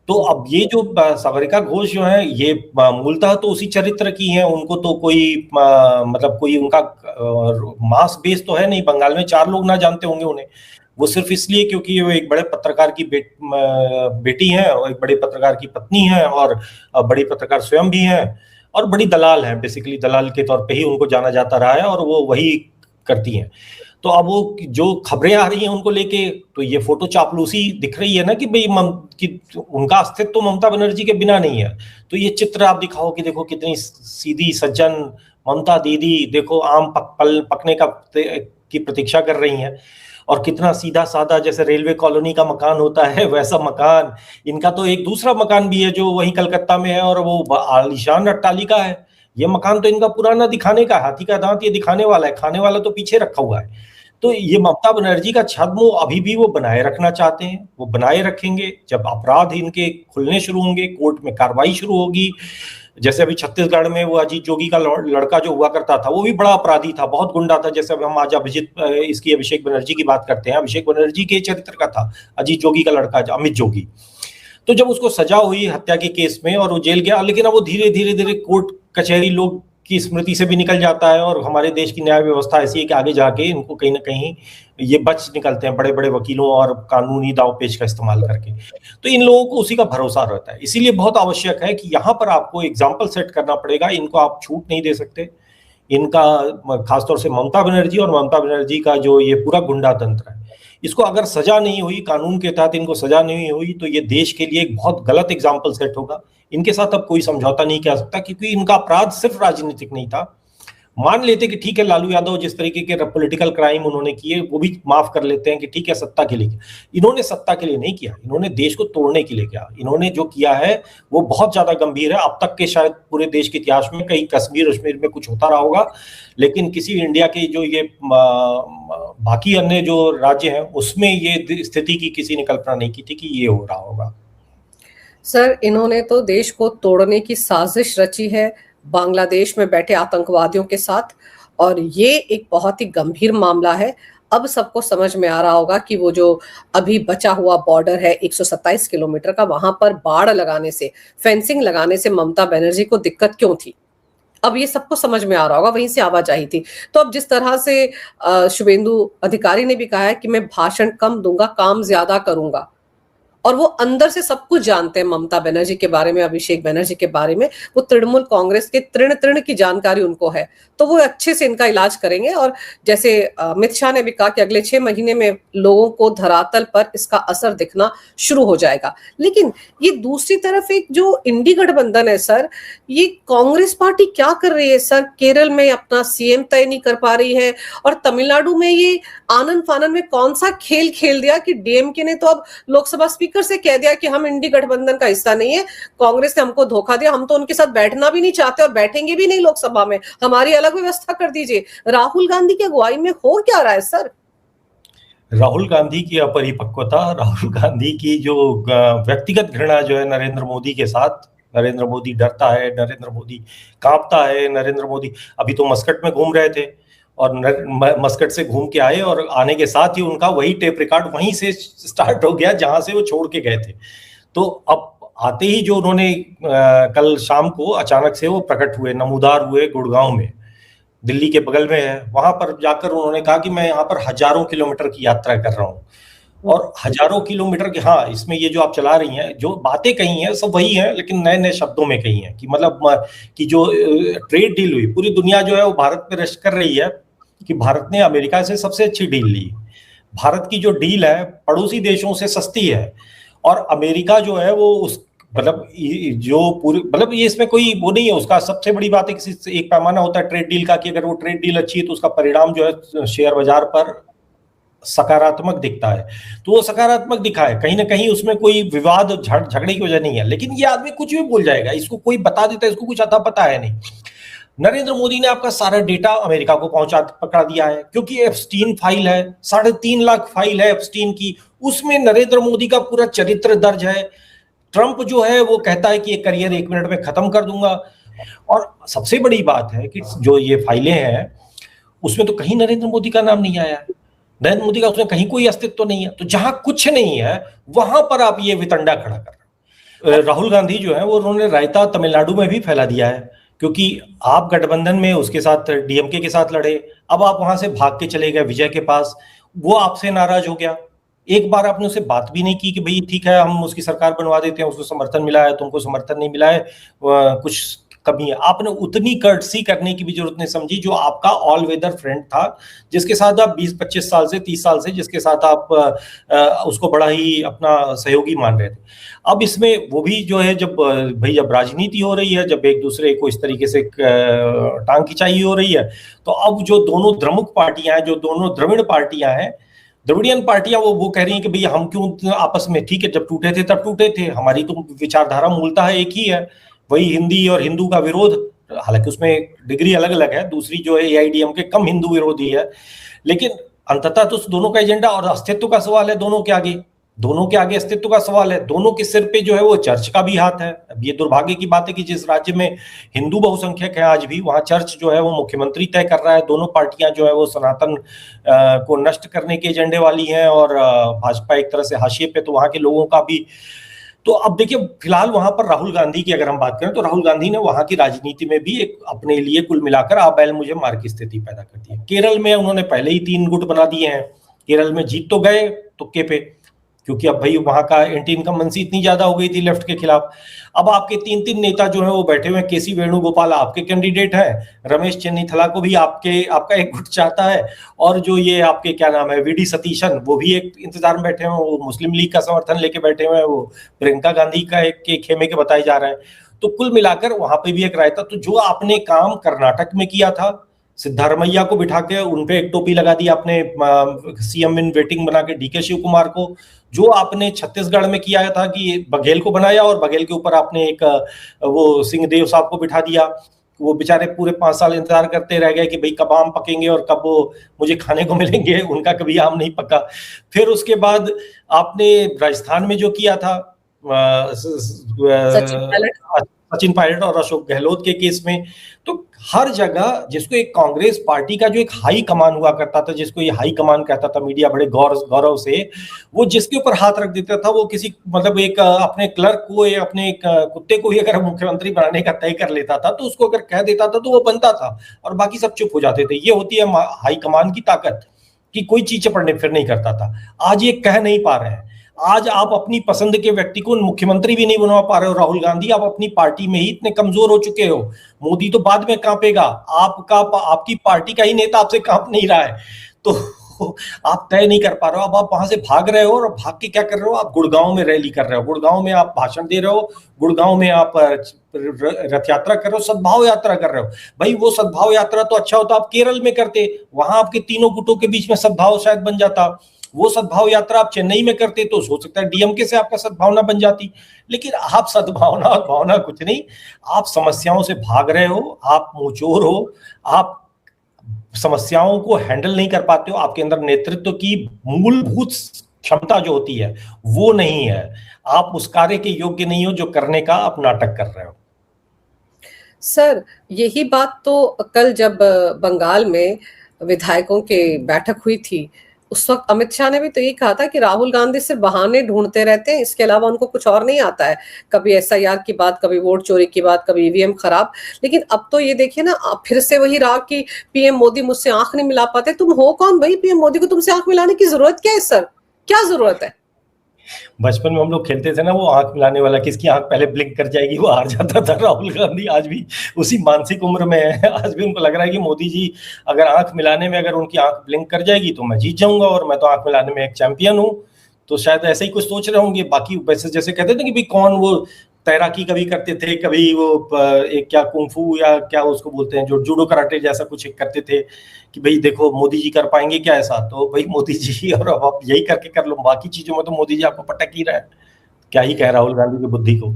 तो अब ये जो सागरिका घोष जो है, ये मूलतः तो उसी चरित्र की हैं। उनको तो कोई मतलब कोई उनका मास बेस तो है नहीं, बंगाल में 4 लोग ना जानते होंगे उन्हें। वो सिर्फ इसलिए क्योंकि वो एक बड़े पत्रकार की बेटी हैं, और एक बड़े पत्रकार की पत्नी है, और बड़ी पत्रकार स्वयं भी हैं, और बड़ी दलाल है, बेसिकली दलाल के तौर पे ही उनको जाना जाता रहा है, और वो वही करती हैं। तो अब वो जो खबरें आ रही हैं उनको लेके, तो ये फोटो चापलूसी दिख रही है ना कि भाई कि उनका अस्तित्व तो ममता बनर्जी के बिना नहीं है। तो ये चित्र आप दिखाओ कि देखो कितनी सीधी सज्जन ममता दीदी, देखो आम पकने की प्रतीक्षा कर रही हैं, और कितना सीधा साधा, जैसे रेलवे कॉलोनी का मकान होता है वैसा मकान। इनका तो एक दूसरा मकान भी है जो वही कलकत्ता में है, और वो आलीशान अट्टालिका है। ये मकान तो इनका पुराना दिखाने का, हाथी का दांत ये दिखाने वाला है, खाने वाला तो पीछे रखा हुआ है। तो ये ममता बनर्जी का छद्म अभी भी वो बनाए रखना चाहते हैं। वो बनाए रखेंगे जब अपराध इनके खुलने शुरू होंगे, कोर्ट में कार्रवाई शुरू होगी। जैसे अभी छत्तीसगढ़ में वो अजीत जोगी का लड़का जो हुआ करता था, वो भी बड़ा अपराधी था, बहुत गुंडा था। जैसे हम आज अभिषेक बनर्जी की बात करते हैं, अभिषेक बनर्जी के चरित्र का था अजीत जोगी का लड़का अमित जोगी। तो जब उसको सजा हुई हत्या के केस में और वो जेल गया, लेकिन अब वो धीरे धीरे कोर्ट कचहरी लोग की स्मृति से भी निकल जाता है, और हमारे देश की न्याय व्यवस्था ऐसी है कि आगे जाके इनको कहीं ना कहीं ये बच निकलते हैं बड़े बड़े वकीलों और कानूनी दावपेच का इस्तेमाल करके। तो इन लोगों को उसी का भरोसा रहता है। इसीलिए बहुत आवश्यक है कि यहाँ पर आपको एग्जाम्पल सेट करना पड़ेगा। इनको आप छूट नहीं दे सकते, इनका खासतौर से ममता बनर्जी और ममता बनर्जी का जो ये पूरा गुंडा तंत्र है, इसको अगर सजा नहीं हुई, कानून के तहत इनको सजा नहीं हुई, तो ये देश के लिए एक बहुत गलत एग्जाम्पल सेट होगा। इनके साथ अब कोई समझौता नहीं किया सकता, क्योंकि इनका अपराध सिर्फ राजनीतिक नहीं था। मान लेते कि ठीक है, लालू यादव जिस तरीके के पॉलिटिकल क्राइम उन्होंने किए वो भी माफ कर लेते हैं कि ठीक है सत्ता के लिए किया। इन्होंने सत्ता के लिए नहीं किया, इन्होंने देश को तोड़ने के लिए किया। इन्होंने जो किया है वो बहुत ज्यादा गंभीर है। अब तक के शायद पूरे देश के इतिहास में कहीं कश्मीर वश्मीर में कुछ होता रहा होगा, लेकिन किसी इंडिया के जो ये बाकी अन्य जो राज्य हैं उसमें ये स्थिति की किसी ने कल्पना नहीं की थी कि ये हो रहा होगा। सर, इन्होंने तो देश को तोड़ने की साजिश रची है बांग्लादेश में बैठे आतंकवादियों के साथ, और ये एक बहुत ही गंभीर मामला है। अब सबको समझ में आ रहा होगा कि वो जो अभी बचा हुआ बॉर्डर है 127 किलोमीटर का, वहां पर बाड़ लगाने से, फेंसिंग लगाने से ममता बनर्जी को दिक्कत क्यों थी। अब ये सबको समझ में आ रहा होगा, वहीं से आवाजाही थी। तो अब जिस तरह से शुभेंदु अधिकारी ने भी कहा है कि मैं भाषण कम दूंगा, काम ज्यादा करूंगा, और वो अंदर से सब कुछ जानते हैं ममता बनर्जी के बारे में, अभिषेक बनर्जी के बारे में। वो तृणमूल कांग्रेस के तृण तृण की जानकारी उनको है, तो वो अच्छे से इनका इलाज करेंगे। और जैसे अमित शाह ने भी कहा कि अगले 6 महीने में लोगों को धरातल पर इसका असर दिखना शुरू हो जाएगा। लेकिन ये दूसरी तरफ एक जो इंडी गठबंधन है सर, ये कांग्रेस पार्टी क्या कर रही है सर? केरल में अपना सीएम तय नहीं कर पा रही है, और तमिलनाडु में ये आनन फानन में कौन सा खेल खेल दिया कि डीएमके ने तो अब लोकसभा स्पीकर से कह दिया कि हम इंडी गठबंधन का हिस्सा नहीं है, कांग्रेस ने हमको धोखा दिया, हम तो उनके साथ बैठना भी नहीं चाहते और बैठेंगे भी नहीं लोकसभा में, हमारी अलग व्यवस्था कर दीजिए। राहुल गांधी की अगुवाई में हो क्या रहा है सर? राहुल गांधी की अपरिपक्वता, राहुल गांधी की जो व्यक्तिगत घृणा जो है नरेंद्र मोदी के साथ, नरेंद्र मोदी डरता है, नरेंद्र मोदी कांपता है, नरेंद्र मोदी अभी तो मस्कट में घूम रहे थे और मस्कट से घूम के आए और आने के साथ ही उनका वही टेप रिकॉर्ड वहीं से स्टार्ट हो गया जहां से वो छोड़ के गए थे। तो अब आते ही जो उन्होंने कल शाम को अचानक से वो प्रकट हुए, नमूदार हुए गुड़गांव में, दिल्ली के बगल में है, वहां पर जाकर उन्होंने कहा कि मैं यहाँ पर हजारों किलोमीटर की यात्रा कर रहा हूँ। और हजारों किलोमीटर के, हाँ, इसमें ये जो आप चला रही हैं, जो बातें कही हैं सब वही हैं, लेकिन नए नए शब्दों में कही हैं कि मतलब कि जो ट्रेड डील हुई, पूरी दुनिया जो है वो भारत पे रश कर रही है कि भारत ने अमेरिका से सबसे अच्छी डील ली। भारत की जो डील है पड़ोसी देशों से सस्ती है, और अमेरिका जो है वो उस मतलब जो पूरी मतलब ये इसमें कोई वो नहीं है। उसका सबसे बड़ी बात है किसी एक पैमाना होता है ट्रेड डील का कि अगर वो ट्रेड डील अच्छी है तो उसका परिणाम जो है शेयर बाजार पर सकारात्मक दिखता है, तो वो सकारात्मक दिखा है। कहीं ना कहीं उसमें कोई विवाद झगड़े की वजह नहीं है, लेकिन ये आदमी कुछ भी बोल जाएगा, इसको कोई बता देता है, इसको कुछ अता पता है नहीं। नरेंद्र मोदी ने आपका सारा डेटा अमेरिका को पकड़ा दिया है, क्योंकि एप्स्टीन फाइल है, 3.5 लाख फाइल है एप्स्टीन की, उसमें नरेंद्र मोदी का पूरा चरित्र दर्ज है। ट्रंप जो है वो कहता है कि ये करियर 1 मिनट में खत्म कर दूंगा, और सबसे बड़ी बात है कि जो ये फाइलें हैं उसमें तो कहीं नरेंद्र मोदी का नाम नहीं आया है, नरेंद्र मोदी का उसमें कहीं कोई अस्तित्व तो नहीं है। तो जहां कुछ नहीं है वहां पर आप ये वितंडा खड़ा कर रहे हो। राहुल गांधी जो है वो उन्होंने रायता तमिलनाडु में भी फैला दिया है, क्योंकि आप गठबंधन में उसके साथ डीएमके के साथ लड़े, अब आप वहां से भाग के चले गए विजय के पास, वो आपसे नाराज हो गया। एक बार आपने उससे बात भी नहीं की कि भाई ठीक है हम उसकी सरकार बनवा देते हैं, उसको समर्थन मिला है, तुमको समर्थन नहीं मिला है, कुछ कमी है। आपने उतनी कर्टसी करने की भी जरूरत नहीं समझी, जो आपका ऑल वेदर फ्रेंड था, जिसके साथ आप 20-25 साल से 30 साल से जिसके साथ आप उसको बड़ा ही अपना सहयोगी मान रहे थे। अब इसमें वो भी जो है जब भाई जब राजनीति हो रही है, जब एक दूसरे को इस तरीके से टांग खिंचाई हो रही है, तो अब जो दोनों द्रमुक पार्टियां हैं, जो दोनों द्रविड़ पार्टियां हैं, द्रविडियन पार्टियां, वो कह रही हैं कि भैया हम क्यों आपस में, ठीक है जब टूटे थे तब टूटे थे, हमारी तो विचारधारा मूलतः एक ही है, वही हिंदी और हिंदू का विरोध, हालांकि उसमें डिग्री अलग अलग है, दूसरी जो है एआईडीएमके कम हिंदू विरोधी है, लेकिन अंततः तो दोनों का एजेंडा और अस्तित्व का सवाल है, दोनों के आगे अस्तित्व का सवाल है। दोनों के सिर पे जो है वो चर्च का भी हाथ है। अब ये दुर्भाग्य की बात है कि जिस राज्य में हिंदू बहुसंख्यक है आज भी, वहां चर्च जो है वो मुख्यमंत्री तय कर रहा है। दोनों पार्टियां जो है वो सनातन को नष्ट करने के एजेंडे वाली हैं, और भाजपा एक तरह से हाशिए पे, तो वहां के लोगों का भी। तो अब देखिए फिलहाल वहां पर राहुल गांधी की अगर हम बात करें, तो राहुल गांधी ने वहां की राजनीति में भी एक अपने लिए कुल मिलाकर आप बैल मुझे मार की स्थिति पैदा कर दी है। केरल में उन्होंने पहले ही 3 गुट बना दिए हैं, केरल में जीत तो गए तुक्के पे, क्योंकि अब भाई वहां का एंटी इनकम्बेंसी इतनी ज्यादा हो गई थी लेफ्ट के खिलाफ। अब आपके 3 3 नेता जो है वो बैठे हुए हैं, केसी वेणुगोपाल आपके कैंडिडेट हैं, रमेश चन्नीथला को भी आपका एक गुट चाहता है, और जो ये आपके क्या नाम है वीडी सतीशन, वो भी एक इंतजार में बैठे हुए हैं, वो मुस्लिम लीग का समर्थन लेके बैठे हुए हैं, वो प्रियंका गांधी का एक के खेमे के बताए जा रहे हैं। तो कुल मिलाकर वहां पे भी एक राय था। तो जो आपने काम कर्नाटक में किया था, सिद्धारमैया को बिठा के उनपे एक टोपी लगा दी आपने, सीएम इन वेटिंग बना के डीके शिव कुमार को, जो आपने छत्तीसगढ़ में किया था कि बघेल को बनाया और बघेल के ऊपर आपने एक वो सिंहदेव साहब को बिठा दिया, वो बेचारे पूरे 5 साल इंतजार करते रह गए कि भाई कब आम पकेंगे और कब वो मुझे खाने को मिलेंगे, उनका कभी आम नहीं पका। फिर उसके बाद आपने राजस्थान में जो किया था सचिन पायलट और अशोक गहलोत के केस में, तो हर जगह जिसको एक कांग्रेस पार्टी का जो एक हाई कमान हुआ करता था, जिसको ये हाई कमान कहता था मीडिया बड़े गौरव से, वो जिसके ऊपर हाथ रख देता था, वो किसी मतलब एक अपने क्लर्क को या अपने एक कुत्ते को ही अगर मुख्यमंत्री बनाने का तय कर लेता था तो उसको अगर कह देता था तो वो बनता था और बाकी सब चुप हो जाते थे। ये होती है हाई कमान की ताकत कि कोई चीज चपड़ने फिर नहीं करता था। आज ये कह नहीं पा रहे हैं। आज आप अपनी पसंद के व्यक्ति को मुख्यमंत्री भी नहीं बनवा पा रहे हो। राहुल गांधी, आप अपनी पार्टी में ही इतने कमजोर हो चुके हो। मोदी तो बाद में कांपेगा, आपकी पार्टी का ही नेता आपसे कांप नहीं रहा है, तो आप तय नहीं कर पा रहे हो। अब आप वहां से भाग रहे हो और भाग के क्या कर रहे हो, आप गुड़गांव में रैली कर रहे हो, गुड़गांव में आप भाषण दे रहे हो, गुड़गांव में आप रथ यात्रा कर रहे हो, सद्भाव यात्रा कर रहे हो। भाई वो सद्भाव यात्रा तो अच्छा होता आप केरल में करते, वहां आपके तीनों गुटों के बीच में सद्भाव शायद बन जाता। वो सद्भाव यात्रा आप चेन्नई में करते तो हो सकता है डीएमके से आपका सद्भावना बन जाती। लेकिन आप सद्भावना और भावना कुछ नहीं, आप समस्याओं से भाग रहे हो, आप मुंहचोर हो, आप समस्याओं को हैंडल नहीं कर पाते हो, आपके अंदर नेतृत्व की मूलभूत क्षमता जो होती है वो नहीं है, आप उस कार्य के योग्य नहीं हो जो करने का आप नाटक कर रहे हो। सर, यही बात तो कल जब बंगाल में विधायकों की बैठक हुई थी, उस वक्त अमित शाह ने भी तो ये कहा था कि राहुल गांधी सिर्फ बहाने ढूंढते रहते हैं, इसके अलावा उनको कुछ और नहीं आता है। कभी एसआईआर की बात, कभी वोट चोरी की बात, कभी ईवीएम खराब। लेकिन अब तो ये देखिए ना, फिर से वही रहा कि पीएम मोदी मुझसे आंख नहीं मिला पाते। तुम हो कौन भाई, पीएम मोदी को तुमसे आंख मिलाने की जरूरत क्या है सर? क्या जरूरत है? बचपन में हम लोग खेलते थे ना, वो आंख मिलाने वाला, किसकी आंख पहले ब्लिंक कर जाएगी वो हार जाता था। राहुल गांधी आज भी उसी मानसिक उम्र में है। आज भी उनको लग रहा है कि मोदी जी अगर आंख मिलाने में अगर उनकी आंख ब्लिंक कर जाएगी तो मैं जीत जाऊंगा और मैं तो आंख मिलाने में एक चैंपियन हूं। तो शायद ऐसे ही कुछ सोच रहे होंगे। बाकी वैसे जैसे कहते थे कि भाई कौन वो तैराकी कभी करते थे, कभी वो एक क्या कुंफू या क्या उसको बोलते हैं जो जूडो कराटे जैसा कुछ करते थे कि भाई देखो मोदी जी कर पाएंगे क्या ऐसा, तो भाई मोदी जी और अब आप यही करके कर लो। बाकी चीजों में तो मोदी जी आपको पटक ही रहा है, क्या ही कह राहुल गांधी की बुद्धि को।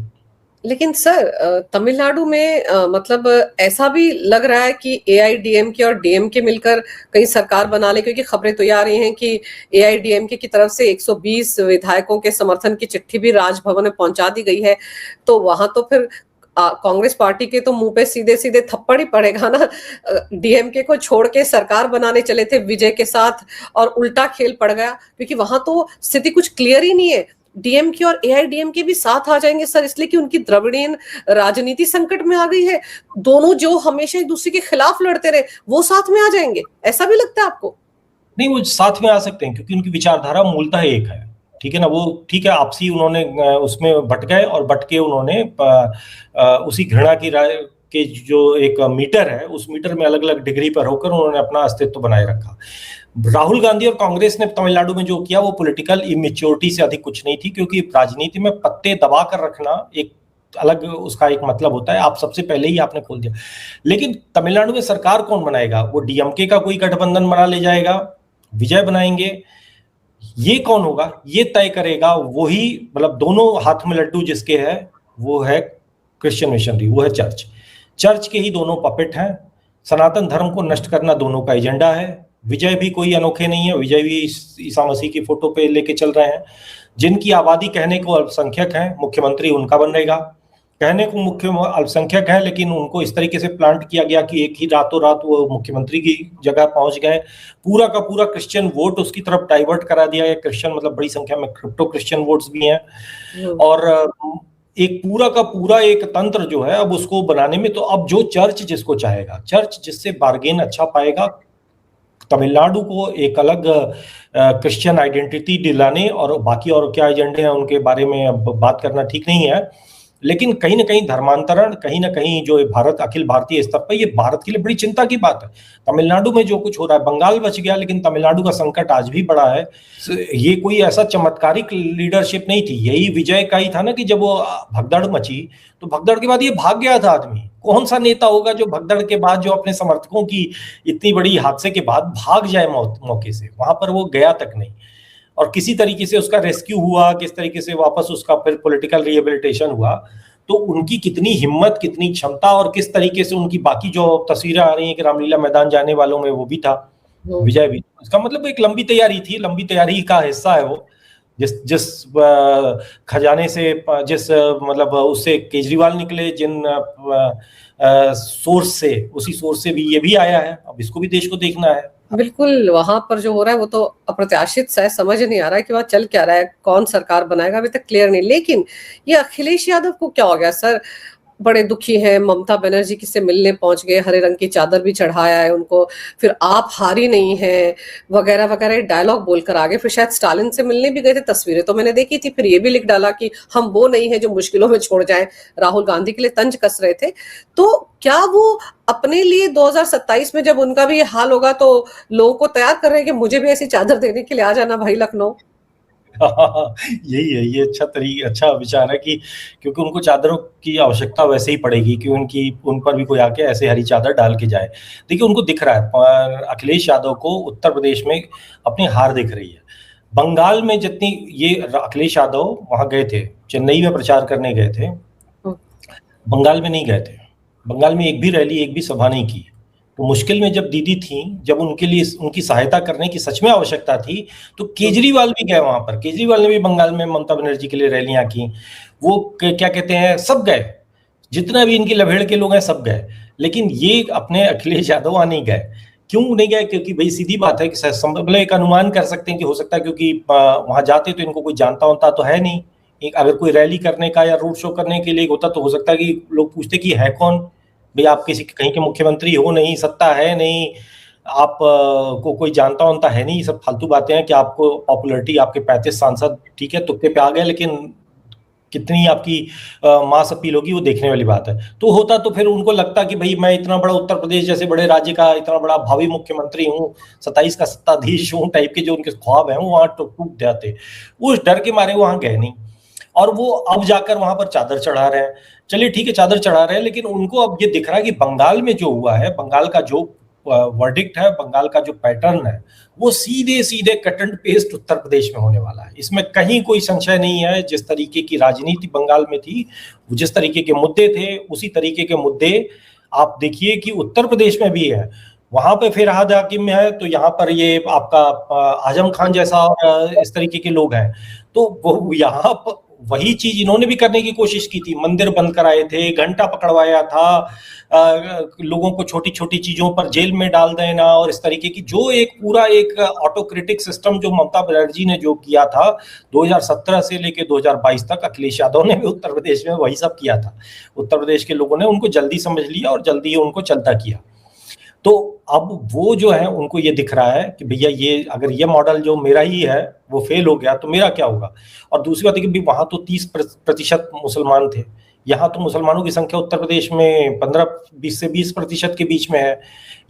लेकिन सर, तमिलनाडु में मतलब ऐसा भी लग रहा है कि एआईडीएमके और डीएमके मिलकर कहीं सरकार बना ले, क्योंकि खबरें तो ये आ रही हैं कि एआईडीएमके की तरफ से 120 विधायकों के समर्थन की चिट्ठी भी राजभवन में पहुंचा दी गई है। तो वहां तो फिर कांग्रेस पार्टी के तो मुंह पे सीधे सीधे थप्पड़ ही पड़ेगा ना। डीएमके को छोड़ के सरकार बनाने चले थे विजय के साथ और उल्टा खेल पड़ गया, क्योंकि वहां तो स्थिति कुछ क्लियर ही नहीं है। डीएमके और एआईडीएमके भी साथ आ जाएंगे सर, इसलिए कि उनकी द्रविड़ीयन राजनीति संकट में आ गई है। दोनों जो हमेशा एक दूसरे के खिलाफ लड़ते रहे वो साथ में आ जाएंगे, ऐसा भी लगता है आपको? नहीं, वो साथ में आ सकते हैं क्योंकि उनकी विचारधारा मूलतः एक है। ठीक है ना, वो ठीक है आपसी उन्होंने उसमें बट गए और बट के उन्होंने उसी घृणा की राय के जो एक मीटर है उस मीटर में अलग अलग डिग्री पर होकर उन्होंने अपना अस्तित्व बनाए रखा। राहुल गांधी और कांग्रेस ने तमिलनाडु में जो किया वो पॉलिटिकल इमेच्योरिटी से अधिक कुछ नहीं थी, क्योंकि राजनीति में पत्ते दबा कर रखना एक अलग उसका एक मतलब होता है। आप सबसे पहले ही आपने खोल दिया। लेकिन तमिलनाडु में सरकार कौन बनाएगा? वो डीएमके का कोई गठबंधन बना ले जाएगा, विजय बनाएंगे, ये कौन होगा ये तय करेगा वही, मतलब दोनों हाथ में लड्डू जिसके है वो है क्रिश्चियन मिशनरी, वो है चर्च के ही दोनों पपेट हैं। सनातन धर्म को नष्ट करना दोनों का एजेंडा है। विजय भी कोई अनोखे नहीं है, विजय भी ईसा मसीह की फोटो पे लेके चल रहे हैं। जिनकी आबादी कहने को अल्पसंख्यक है, मुख्यमंत्री उनका बन रहेगा। कहने को मुख्य अल्पसंख्यक है लेकिन उनको इस तरीके से प्लांट किया गया कि एक ही रातों रात वो मुख्यमंत्री की जगह पहुंच गए। पूरा का पूरा क्रिश्चियन वोट उसकी तरफ डाइवर्ट करा दिया है। क्रिश्चियन मतलब बड़ी संख्या में क्रिप्टो क्रिश्चियन वोट्स भी हैं। और एक पूरा का पूरा एक तंत्र जो है अब उसको बनाने में, तो अब जो चर्च जिसको चाहेगा, चर्च जिससे बार्गेन अच्छा पाएगा, तमिलनाडु को एक अलग क्रिश्चियन आइडेंटिटी दिलाने और बाकी और क्या एजेंडे हैं उनके बारे में अब बात करना ठीक नहीं है, लेकिन कहीं ना कहीं धर्मांतरण, कहीं ना कहीं जो भारत अखिल भारतीय स्तर पर, ये भारत के लिए बड़ी चिंता की बात है। तमिलनाडु में जो कुछ हो रहा है, बंगाल बच गया लेकिन तमिलनाडु का संकट आज भी बड़ा है। ये कोई ऐसा चमत्कारिक लीडरशिप नहीं थी, यही विजय का ही था ना कि जब वो भगदड़ मची तो भगदड़ के बाद ये भाग गया था आदमी। कौन सा नेता होगा जो भगदड़ के बाद, जो अपने समर्थकों की इतनी बड़ी हादसे के बाद भाग जाए मौके से? वहां पर वो गया तक नहीं, और किसी तरीके से उसका रेस्क्यू हुआ, किस तरीके से वापस उसका फिर पॉलिटिकल रिहेबिलिटेशन हुआ। तो उनकी कितनी हिम्मत, कितनी क्षमता, और किस तरीके से उनकी बाकी जो तस्वीरें आ रही हैं कि रामलीला मैदान जाने वालों में वो भी था, विजय भी। इसका मतलब एक लंबी तैयारी थी, लंबी तैयारी का हिस्सा है वो। जिस खजाने से, जिस मतलब उससे केजरीवाल निकले, जिन सोर्स से, उसी सोर्स से भी ये भी आया है। अब इसको भी देश को देखना है। बिल्कुल, वहां पर जो हो रहा है वो तो अप्रत्याशित सा है, समझ नहीं आ रहा है कि वहां चल क्या रहा है, कौन सरकार बनाएगा, अभी तक क्लियर नहीं। लेकिन ये अखिलेश यादव को क्या हो गया सर? बड़े दुखी हैं, ममता बनर्जी किससे मिलने पहुंच गए, हरे रंग की चादर भी चढ़ाया है उनको, फिर आप हारी नहीं है वगैरह वगैरह डायलॉग बोलकर आगे, फिर शायद स्टालिन से मिलने भी गए थे, तस्वीरें तो मैंने देखी थी। फिर ये भी लिख डाला कि हम वो नहीं है जो मुश्किलों में छोड़ जाएं, राहुल गांधी के लिए तंज कस रहे थे। तो क्या वो अपने लिए 2027 में जब उनका भी ये हाल होगा तो लोगों को तैयार कर रहे हैं कि मुझे भी ऐसी चादर देने के लिए आ जाना भाई लखनऊ? यही है, ये अच्छा विचार है कि क्योंकि उनको चादरों की आवश्यकता वैसे ही पड़ेगी कि उन पर भी कोई आके ऐसे हरी चादर डाल के जाए। देखिए, उनको दिख रहा है, अखिलेश यादव को उत्तर प्रदेश में अपनी हार दिख रही है। बंगाल में जितनी, ये अखिलेश यादव वहां गए थे, चेन्नई में प्रचार करने गए थे, बंगाल में नहीं गए थे। बंगाल में एक भी रैली, एक भी सभा नहीं की। तो मुश्किल में जब दीदी थी, जब उनके लिए उनकी सहायता करने की सच में आवश्यकता थी, तो केजरीवाल भी गए वहां पर। केजरीवाल ने भी बंगाल में ममता बनर्जी के लिए रैलियां की। वो क्या कहते हैं, सब गए, जितना भी इनकी लभेड़ के लोग हैं सब गए। लेकिन ये अपने अखिलेश यादव वहां नहीं गए। क्यों नहीं गए? क्योंकि भाई सीधी बात है कि मतलब एक अनुमान कर सकते हैं कि हो सकता है क्योंकि वहां जाते तो इनको कोई जानता होता तो है नहीं। अगर कोई रैली करने का या रोड शो करने के लिए होता तो हो सकता है कि लोग पूछते कि है कौन भाई, आप किसी कहीं के मुख्यमंत्री हो नहीं, सत्ता है नहीं, आप को कोई जानता होता है नहीं। सब फालतू बातें हैं कि आपको पॉपुलैरिटी, आपके 35 सांसद ठीक है तुक्के पे आ गए, लेकिन कितनी आपकी मास अपील होगी वो देखने वाली बात है। तो होता तो फिर उनको लगता कि भाई मैं इतना बड़ा उत्तर प्रदेश जैसे बड़े राज्य का इतना बड़ा भावी मुख्यमंत्री हूँ, 27 का सत्ताधीश हूँ टाइप के जो उनके ख्वाब हैं वो वहां टूट जाते। उस डर के मारे वहां गए नहीं, और वो अब जाकर वहां पर चादर चढ़ा रहे हैं। चलिए ठीक है, चादर चढ़ा रहे हैं, लेकिन उनको अब ये दिख रहा है कि बंगाल में जो हुआ है, बंगाल का जो वर्डिक्ट है, बंगाल का जो पैटर्न है, वो सीधे सीधे cut and paste Uttar Pradesh में होने वाला है। इसमें कहीं कोई संशय नहीं है। जिस तरीके की राजनीति बंगाल में थी, जिस तरीके के मुद्दे थे, उसी तरीके के मुद्दे आप देखिए कि उत्तर प्रदेश में भी है। वहां पे फिर हाद हाकिम है, तो यहाँ पर ये आपका आजम खान जैसा और इस तरीके के लोग हैं। तो वो यहाँ पर वही चीज इन्होंने भी करने की कोशिश की थी। मंदिर बंद कराए थे, घंटा पकड़वाया था, लोगों को छोटी छोटी चीजों पर जेल में डाल देना, और इस तरीके की जो एक पूरा एक ऑटोक्रेटिक सिस्टम जो ममता बनर्जी ने जो किया था 2017 से लेके 2022 तक, अखिलेश यादव ने भी उत्तर प्रदेश में वही सब किया था। उत्तर प्रदेश के लोगों ने उनको जल्दी समझ लिया और जल्दी उनको चलता किया। तो अब वो जो है उनको ये दिख रहा है कि भैया ये अगर ये मॉडल जो मेरा ही है वो फेल हो गया तो मेरा क्या होगा। और दूसरी बात है कि वहां तो 30% मुसलमान थे, यहाँ तो मुसलमानों की संख्या उत्तर प्रदेश में 15-20 से 20% के बीच में है।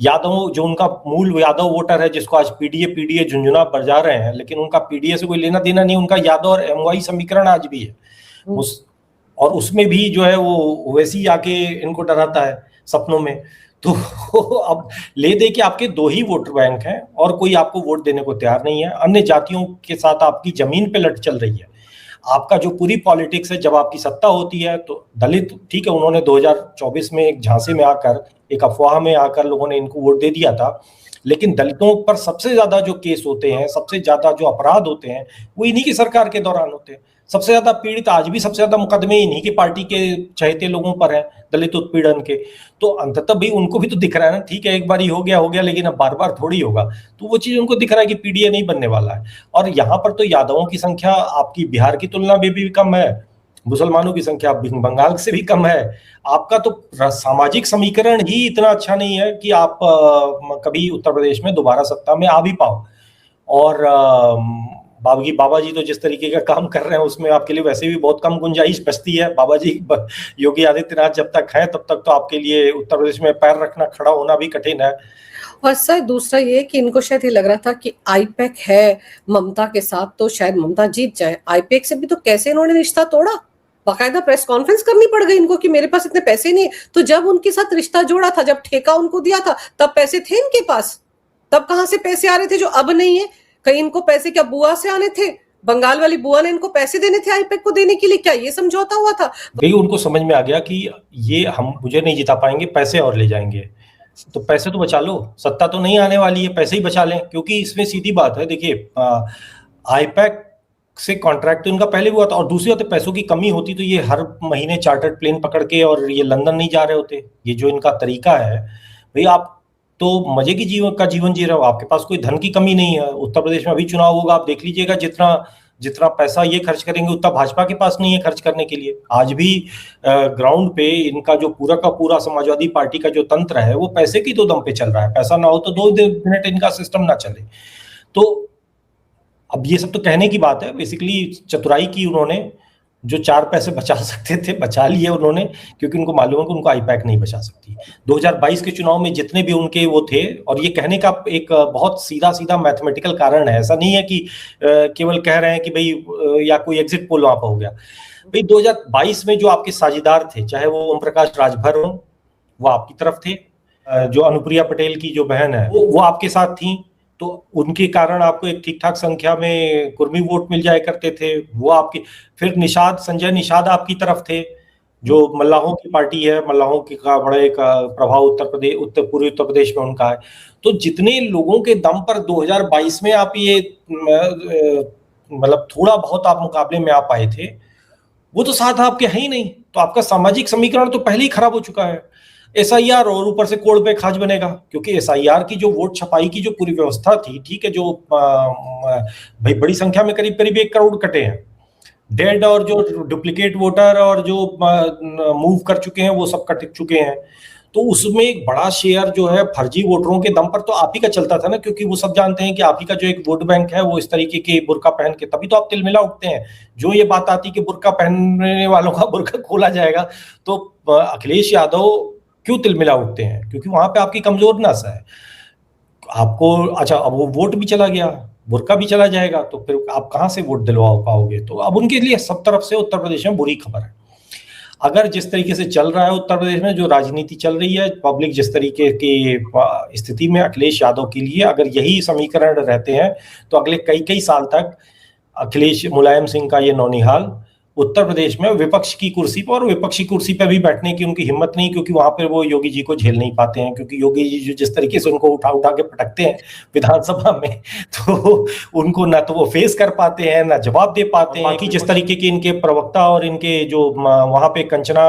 यादव जो उनका मूल यादव वोटर है, जिसको आज पीडीए झुंझुना बजा रहे हैं, लेकिन उनका पीडीए से कोई लेना देना नहीं, उनका यादव और एमवाई समीकरण आज भी है और उसमें भी जो है वो वैसे ही आके इनको डराता है सपनों में। तो अब ले दे के आपके 2 ही वोटर बैंक हैं और कोई आपको वोट देने को तैयार नहीं है। अन्य जातियों के साथ आपकी जमीन पे लट चल रही है। आपका जो पूरी पॉलिटिक्स है, जब आपकी सत्ता होती है तो दलित, ठीक है, उन्होंने 2024 में एक झांसे में आकर, एक अफवाह में आकर लोगों ने इनको वोट दे दिया था, लेकिन दलितों पर सबसे ज्यादा जो केस होते हैं, सबसे ज्यादा जो अपराध होते हैं, वो इन्हीं की सरकार के दौरान होते हैं। सबसे ज्यादा पीड़ित आज भी, सबसे ज्यादा मुकदमे इन्हीं की पार्टी के चहेते लोगों पर हैं, दलित उत्पीड़न के। तो अंततः भाई उनको भी तो दिख रहा है ना, ठीक है एक बार ही हो गया, लेकिन अब बार बार थोड़ी होगा। तो वो चीज उनको दिख रहा है कि पीडीए नहीं बनने वाला है। और यहाँ पर तो यादवों की संख्या आपकी बिहार की तुलना में भी कम है, मुसलमानों की संख्या बंगाल से भी कम है, आपका तो सामाजिक समीकरण ही इतना अच्छा नहीं है कि आप कभी उत्तर प्रदेश में दोबारा सत्ता में आ भी पाओ। और बाबा जी तो जिस तरीके का काम कर रहे हैं उसमें आपके लिए वैसे भी बहुत कम गुंजाइश बचती है। बाबा जी योगी आदित्यनाथ जब तक हैं तब तक तो आपके लिए उत्तर प्रदेश में पैर रखना, खड़ा होना भी कठिन है। और सर दूसरा ये कि इनको शायद ये लग रहा था कि आईपैक है ममता के साथ तो शायद ममता जीत जाए। आईपैक से भी तो कैसे इन्होंने रिश्ता तोड़ा, बाकायदा प्रेस कॉन्फ्रेंस करनी पड़ गई इनको कि मेरे पास इतने पैसे नहीं है। तो जब उनके साथ रिश्ता जोड़ा था, जब ठेका उनको दिया था, तब पैसे थे इनके पास, तब कहां से पैसे आ रहे थे जो अब नहीं है? कहीं इनको पैसे क्या बुआ से आने थे? बंगाल वाली बुआ ने इनको पैसे देने थे आईपैक को देने के लिए, क्या ये समझौता हुआ था? भाई उनको समझ में आ गया कि ये हम मुझे नहीं जिता पाएंगे, पैसे और ले जाएंगे, तो पैसे तो बचा लो, सत्ता तो नहीं आने वाली है, पैसे ही बचा लें। क्योंकि इसमें सीधी बात है, देखिए आईपैक से कॉन्ट्रैक्ट तो इनका पहले भी हुआ था, और दूसरी बात पैसों की कमी होती तो ये हर महीने चार्टर्ड प्लेन पकड़ के और ये लंदन नहीं जा रहे होते। ये जो इनका तरीका है, भाई आप तो मजे की जीवन जी रहे हो, आपके पास कोई धन की कमी नहीं है। उत्तर प्रदेश में अभी चुनाव होगा, आप देख लीजिएगा, जितना पैसा ये खर्च करेंगे उतना भाजपा के पास नहीं है खर्च करने के लिए। आज भी ग्राउंड पे इनका जो पूरा का पूरा समाजवादी पार्टी का जो तंत्र है वो पैसे की तो दम पे चल रहा है। पैसा ना हो तो 2 मिनट इनका सिस्टम ना चले। तो अब ये सब तो कहने की बात है, बेसिकली चतुराई की उन्होंने, जो 4 पैसे बचा सकते थे बचा लिए उन्होंने, क्योंकि उनको मालूम है कि उनको आईपैक नहीं बचा सकती। 2022 के चुनाव में जितने भी उनके वो थे, और ये कहने का एक बहुत सीधा मैथमेटिकल कारण है, ऐसा नहीं है कि केवल कह रहे हैं कि भाई या कोई एग्जिट पोल वहां पर हो गया। भाई 2022 में जो आपके साझेदार थे, चाहे वो ओम प्रकाश राजभर हो, वो आपकी तरफ थे, जो अनुप्रिया पटेल की जो बहन है वो आपके साथ थी, तो उनके कारण आपको एक ठीक ठाक संख्या में कुर्मी वोट मिल जाया करते थे, वो आपकी। फिर संजय निषाद आपकी तरफ थे, जो मल्लाहों की पार्टी है, मल्लाहों की का बड़ा एक प्रभाव पूर्वी उत्तर प्रदेश में उनका है। तो जितने लोगों के दम पर 2022 में आप ये मतलब थोड़ा बहुत आप मुकाबले में आ पाए थे, वो तो साथ आपके है ही नहीं, तो आपका सामाजिक समीकरण तो पहले ही खराब हो चुका है। एसआईआर और ऊपर से कोड़ पे खाज बनेगा, क्योंकि एसआईआर की जो वोट छपाई की जो पूरी व्यवस्था थी, ठीक है, जो भाई बड़ी संख्या में करीब 1 करोड़ कटे हैं डेड, और जो डुप्लीकेट वोटर और जो मूव कर चुके हैं वो सब कट चुके हैं। तो उसमें एक बड़ा शेयर जो है फर्जी वोटरों के दम पर तो आप ही का चलता था ना, क्योंकि वो सब जानते हैं कि आप ही का जो एक वोट बैंक है वो इस तरीके के बुर्का पहन के, तभी तो आप तिलमिला उठते हैं। जो ये बात आती कि बुर्का पहनने वालों का बुर्का खोला जाएगा, तो अखिलेश यादव क्यों तिलमिला उठते हैं? क्योंकि वहां पे आपकी कमजोर नस है आपको। अच्छा, अब वो वोट भी चला गया, बुर्का भी चला जाएगा, तो फिर आप कहां से वोट दिलवा पाओगे? तो अब उनके लिए सब तरफ से उत्तर प्रदेश में बुरी खबर है। अगर जिस तरीके से चल रहा है उत्तर प्रदेश में, जो राजनीति चल रही है, पब्लिक जिस तरीके की स्थिति में अखिलेश यादव के लिए अगर यही समीकरण रहते हैं, तो अगले कई साल तक अखिलेश मुलायम सिंह का ये नौनिहाल उत्तर प्रदेश में विपक्ष की कुर्सी पर, और विपक्षी कुर्सी पर भी बैठने की उनकी हिम्मत नहीं, क्योंकि वहां पर वो योगी जी को झेल नहीं पाते हैं। क्योंकि योगी जी जो जिस तरीके से उनको उठा के पटकते हैं विधानसभा में, तो उनको ना तो वो फेस कर पाते हैं, ना जवाब दे पाते हैं। कि जिस तरीके के इनके प्रवक्ता और इनके जो वहां पे कंचना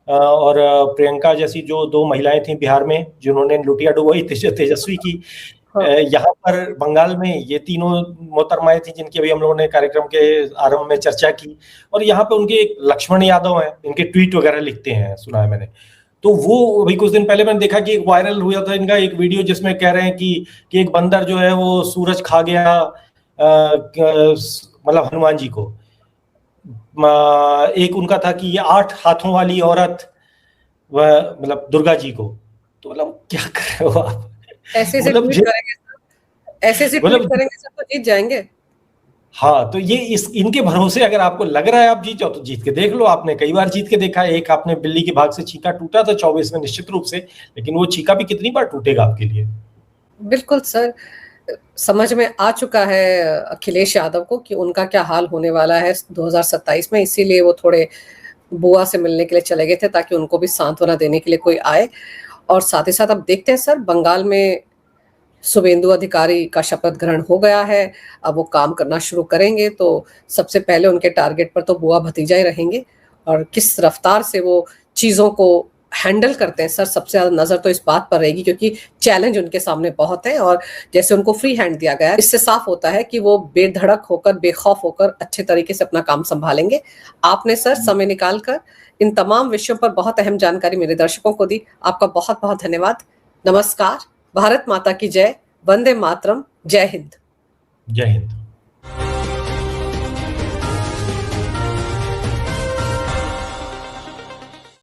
और प्रियंका जैसी जो 2 महिलाएं थी बिहार में, जिन्होंने लुटिया डुबोई तेजस्वी की, यहाँ पर बंगाल में ये तीनों मोहतरमाएं थी जिनकी अभी हम लोगों ने कार्यक्रम के आरंभ में चर्चा की। और यहाँ पे उनके एक लक्ष्मण यादव हैं, इनके ट्वीट वगैरह लिखते हैं, सुना है मैंने। तो वो अभी कुछ दिन पहले मैंने देखा कि एक वायरल हुआ था इनका एक वीडियो, जिसमें कह रहे हैं कि एक बंदर जो है वो सूरज खा गया, मतलब हनुमान जी को। एक उनका था कि ये 8 हाथों वाली औरत, वह मतलब दुर्गा जी को। तो मतलब क्या कर रहे हो आप? ऐसे ट्वीट करेंगे सब तो जीत जाएंगे। हाँ, तो ये इनके भरोसे अगर आपको लग रहा है आप जीत जाओ, तो जीत के देख लो। आपने कई बार जीत के देखा है। एक आपने बिल्ली की भाग से छीका टूटा था 24 में निश्चित रूप से, लेकिन वो छीका भी कितनी बार टूटेगा आपके लिए? बिल्कुल सर, समझ में आ चुका है अखिलेश यादव को कि उनका क्या हाल होने वाला है 2027 में, इसीलिए वो थोड़े बुआ से मिलने के लिए चले गए थे, ताकि उनको भी सांत्वना देने के लिए कोई आए। और साथ ही साथ अब देखते हैं सर, बंगाल में शुभेंदु अधिकारी का शपथ ग्रहण हो गया है, अब वो काम करना शुरू करेंगे, तो सबसे पहले उनके टारगेट पर तो बुआ भतीजा ही रहेंगे। और किस रफ्तार से वो चीज़ों को हैंडल करते हैं सर, सबसे ज्यादा नजर तो इस बात पर रहेगी क्योंकि चैलेंज उनके सामने बहुत है और जैसे उनको फ्री हैंड दिया गया है, इससे साफ होता है कि वो बेधड़क होकर, बेखौफ होकर अच्छे तरीके से अपना काम संभालेंगे। आपने सर समय निकालकर इन तमाम विषयों पर बहुत अहम जानकारी मेरे दर्शकों को दी। आपका बहुत बहुत धन्यवाद। नमस्कार। भारत माता की जय। वंदे मातरम। जय हिंद। जय हिंद।